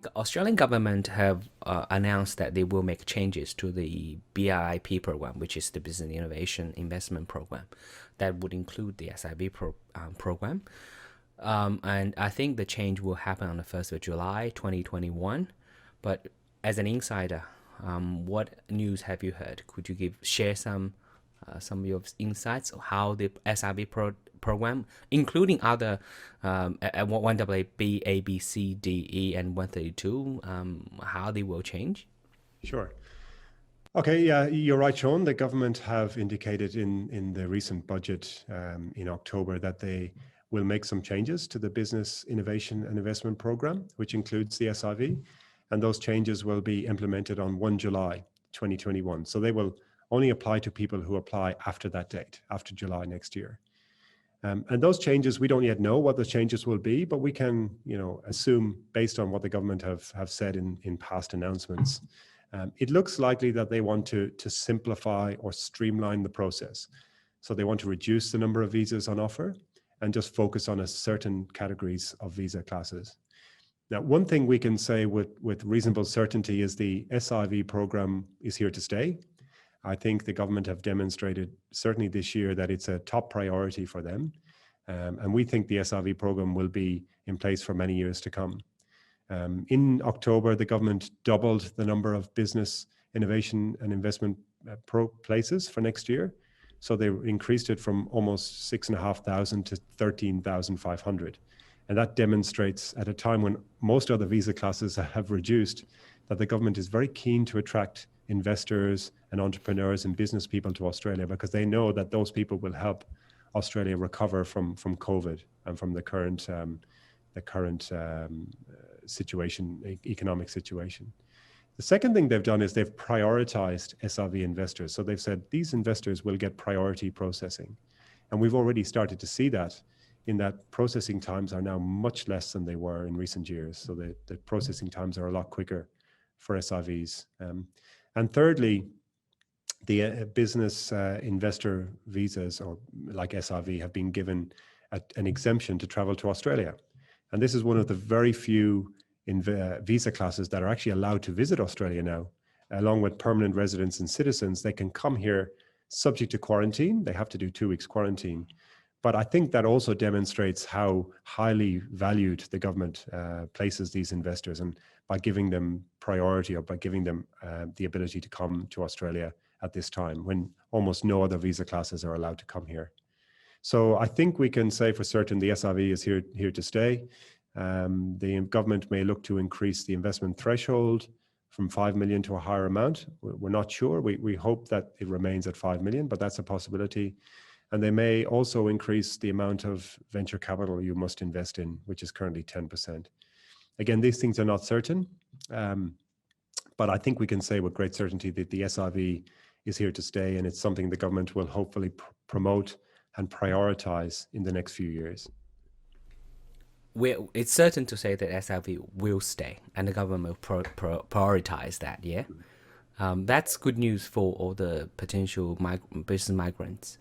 The Australian government have announced that they will make changes to the BIIP program, which is the Business Innovation Investment Program, that would include the program. And I think the change will happen on the 1st of July 2021. But as an insider, what news have you heard? Could you share some of your insights of how the SRV program, including other 1AA, A, B, C, D, E, and 132, how they will change? Sure. Okay, yeah, you're right, Sean. The government have indicated in the recent budget in October that they will make some changes to the Business Innovation and Investment Program, which includes the SIV, and those changes will be implemented on 1 July 2021. So they will only apply to people who apply after that date, after July next year. And those changes, we don't yet know what the changes will be, but we can, assume based on what the government have said in past announcements. It looks likely that they want to simplify or streamline the process. So they want to reduce the number of visas on offer and just focus on a certain categories of visa classes. Now, one thing we can say with reasonable certainty is the SIV program is here to stay. I think the government have demonstrated, certainly this year, that it's a top priority for them. And we think the SRV program will be in place for many years to come. In October, the government doubled the number of business innovation and investment places for next year. So they increased it from almost 6,500 to 13,500. And that demonstrates, at a time when most other visa classes have reduced, that the government is very keen to attract investors and entrepreneurs and business people to Australia, because they know that those people will help Australia recover from COVID and from the current situation, economic situation. The second thing they've done is they've prioritized SRV investors. So they've said these investors will get priority processing. And we've already started to see that, in that processing times are now much less than they were in recent years. So the processing times are a lot quicker for SRVs. And thirdly, the business investor visas, or like SRV, have been given an exemption to travel to Australia. And this is one of the very few visa classes that are actually allowed to visit Australia now. Along with permanent residents and citizens, they can come here subject to quarantine. They have to do 2 weeks quarantine. But I think that also demonstrates how highly valued the government places these investors, and by giving them priority, or by giving them the ability to come to Australia at this time when almost no other visa classes are allowed to come here. So I think we can say for certain the SRV is here to stay. The government may look to increase the investment threshold from 5 million to a higher amount. We're not sure. We hope that it remains at 5 million, but that's a possibility. And they may also increase the amount of venture capital you must invest in, which is currently 10%. Again, these things are not certain, but I think we can say with great certainty that the SRV is here to stay, and it's something the government will hopefully promote and prioritize in the next few years. It's certain to say that SRV will stay, and the government will prioritize that, yeah? That's good news for all the potential business migrants.